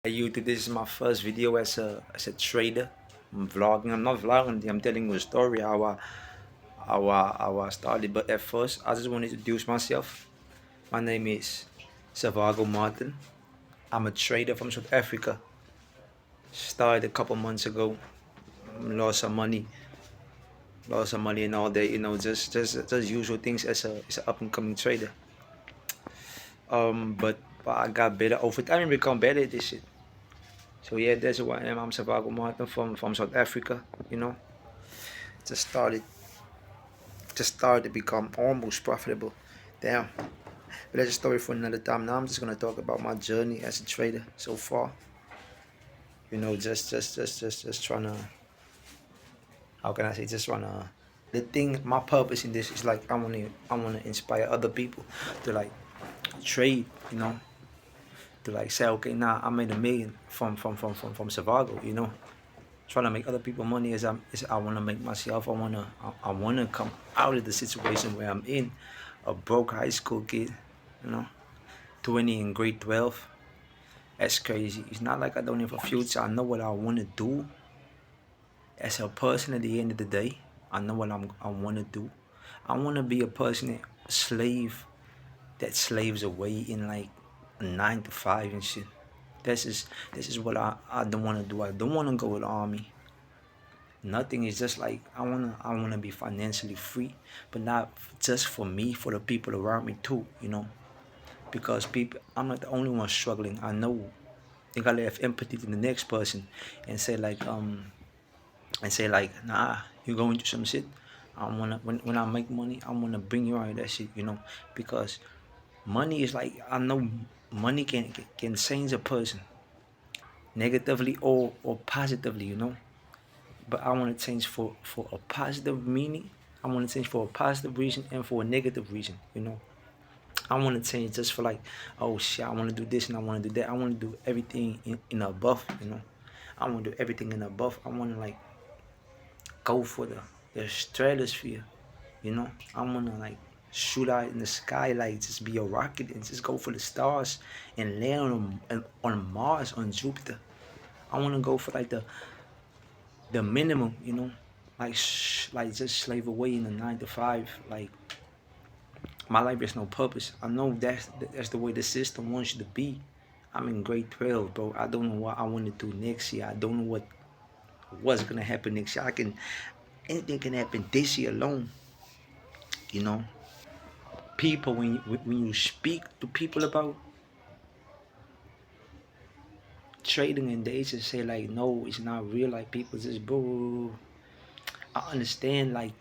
Hey YouTube, this is my first video as a trader. I'm vlogging. I'm not vlogging. I'm telling you a story how I started. But at first, I just want to introduce myself. My name is Savago Martin. I'm a trader from South Africa. Started a couple months ago. Lost some money and all that. Just usual things as an up and coming trader. But I got better over time and become better at this shit. So yeah, that's who I am. I'm Savago Martin from South Africa. You know. just started just started to become almost profitable. Damn. But that's a story for another time. Now I'm just gonna talk about my journey as a trader so far. Just trying to, how can I say, just trying to, the thing, my purpose in this is like I wanna inspire other people to like trade, to like say, okay, now I made a million from Savago, trying to make other people money as I want to make myself. I want to come out of the situation where I'm in, a broke high school kid, you know, 20 in grade 12. That's crazy. It's not like I don't have a future. I know what I want to do as a person. At the end of the day, I know what I want to do. I want to be a person, a slave that slaves away in like a 9 to 5 and shit. This is what I don't want to do. I don't want to go with the army. Nothing is just like I wanna be financially free, but not just for me, for the people around me too. Because people, I'm not the only one struggling. I know you gotta have empathy to the next person and say like, nah, you going through some shit. I wanna when I make money, I wanna bring you out of that shit. Because money is like, I know money can change a person negatively or positively. But I want to change for a positive meaning. I want to change for a positive reason and for a negative reason. I want to change just for like, oh shit, I want to do this and I want to do that. I want to do everything in the above. I want to do everything in the above. I want to like go for the stratosphere. I want to like shoot out in the sky, like just be a rocket and just go for the stars and land on Mars, on Jupiter. I want to go for like the minimum. Like just slave away in the 9 to 5. Like my life has no purpose. I know that's the way the system wants you to be. I'm in grade 12, bro. I don't know what I want to do next year. I don't know what's gonna happen next year. Anything can happen this year alone. You know, people, when you speak to people about trading and they just say like, no, it's not real. Like people just, bro. I understand. Like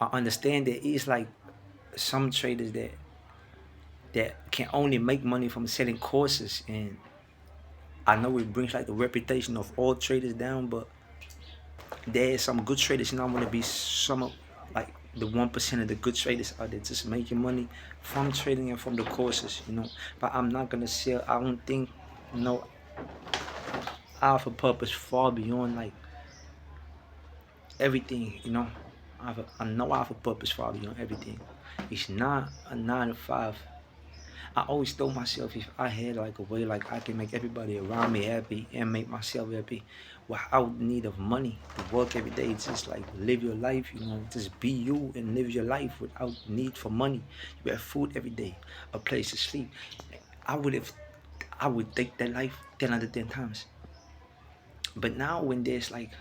I understand that it's like some traders that can only make money from selling courses, and I know it brings like the reputation of all traders down, but there are some good traders, and I want to be some of like the 1% of the good traders out there just making money from trading and from the courses. But I'm not gonna sell. I don't think, you know I have a purpose far beyond like everything. I know I have a purpose far beyond everything. It's not a 9 to 5. I always told myself, if I had like a way like I can make everybody around me happy and make myself happy without need of money to work every day, just like live your life, just be you and live your life without need for money. You have food every day, a place to sleep. I would have I would take that life 10 out of 10 times. But now when there's like,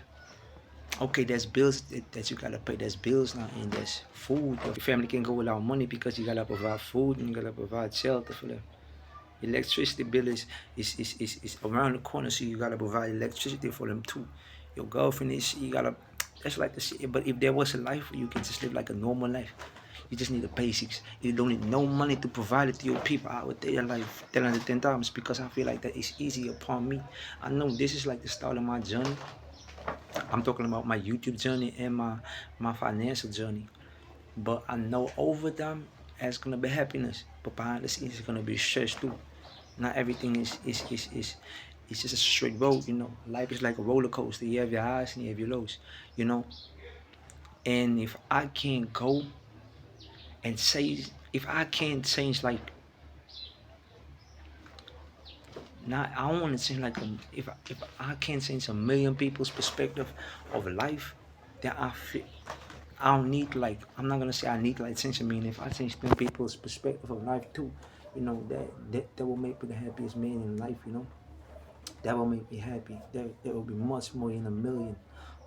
okay, there's bills that you gotta pay. There's bills now, and there's food. Your family can go without money because you gotta provide food and you gotta provide shelter for them. Electricity bill is around the corner, so you gotta provide electricity for them too. Your girlfriend is, you gotta, that's like the shit. But if there was a life where you can just live like a normal life, you just need the basics. You don't need no money to provide it to your people. I would tell your life 10 out of 10 times, because I feel like that is easy upon me. I know this is like the start of my journey. I'm talking about my YouTube journey and my financial journey. But I know over time it's gonna be happiness. But behind the scenes it's gonna be stress too. Not everything is just a straight road. Life is like a roller coaster. You have your highs and you have your lows. And if I can't go and say, if I can't change like not I don't want to change like if I can't change a million people's perspective of life, then I feel I don't need like I'm not gonna say I need like change a million. If I change 10 people's perspective of life too, that will make me the happiest man in life. That will make me happy. That will be much more than a million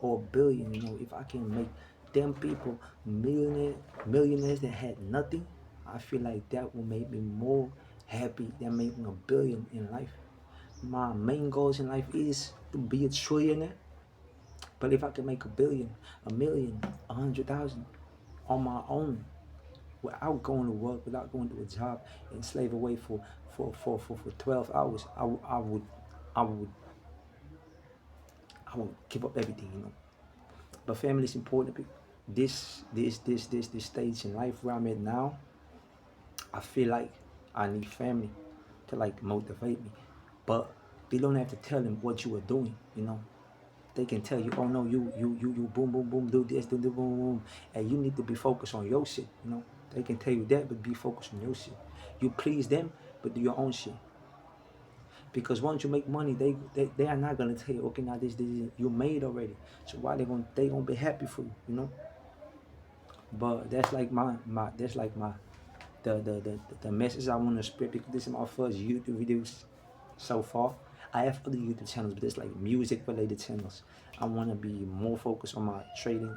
or a billion. If I can make them people millionaires that had nothing, I feel like that will make me more happy than making a billion in life. My main goals in life is to be a trillionaire. But if I can make a billion, a million, 100,000 on my own, without going to work, without going to a job and slave away for 12 hours, I would I would give up everything. But family is important. This stage in life where I'm at now, I feel like I need family to like motivate me. But they don't have to tell them what you are doing. They can tell you, oh no, you boom boom boom do this, do boom boom, and you need to be focused on your shit. They can tell you that, but be focused on your shit. You please them, but do your own shit. Because once you make money, they are not gonna tell you, okay, now this you made already. So why they gonna be happy for you? But that's like my that's like my the message I want to spread, because this is my first YouTube videos so far. I have other YouTube channels, but it's like music related channels. I want to be more focused on my trading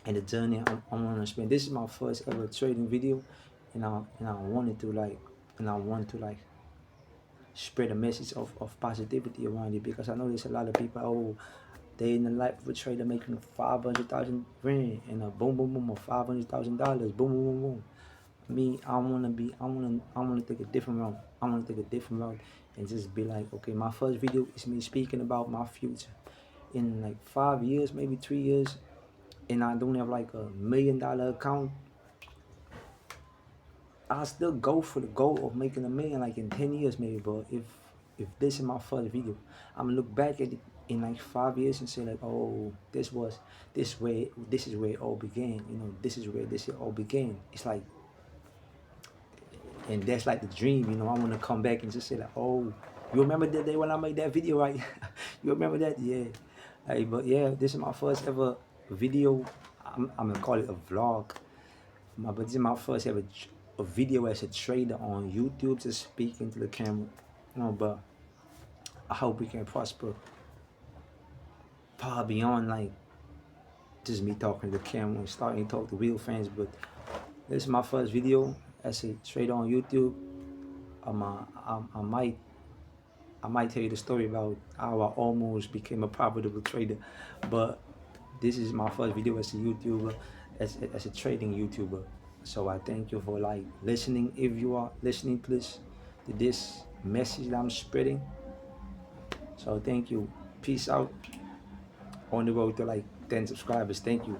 and the journey I want to spend. This is my first ever trading video, and I wanted to like and I want to like spread a message of positivity around it, because I know there's a lot of people, they in the life of a trader making 500,000 rand and a boom boom boom of $500,000, boom boom boom boom. Me, I wanna take a different route. I wanna take a different route and just be like, okay, my first video is me speaking about my future. In like 5 years, maybe 3 years, and I don't have like $1 million account, I'll still go for the goal of making a million like in 10 years maybe. But if this is my first video, I'm gonna look back at it in like 5 years and say like, oh, this is where it all began. This is where this all began. It's like, and that's like the dream. I want to come back and just say like, oh, you remember that day when I made that video, right? You remember that? Yeah. Hey, but yeah, this is my first ever video. I'm gonna call it a vlog. But this is my first ever a video as a trader on YouTube, just speaking to the camera. But I hope we can prosper far beyond like just me talking to the camera and starting to talk to real fans. But this is my first video as a trader on YouTube. I might tell you the story about how I almost became a profitable trader, but this is my first video as a YouTuber, as a trading YouTuber. So I thank you for like listening. If you are listening to this message that I'm spreading, so thank you. Peace out. On the road to like 10 subscribers. Thank you.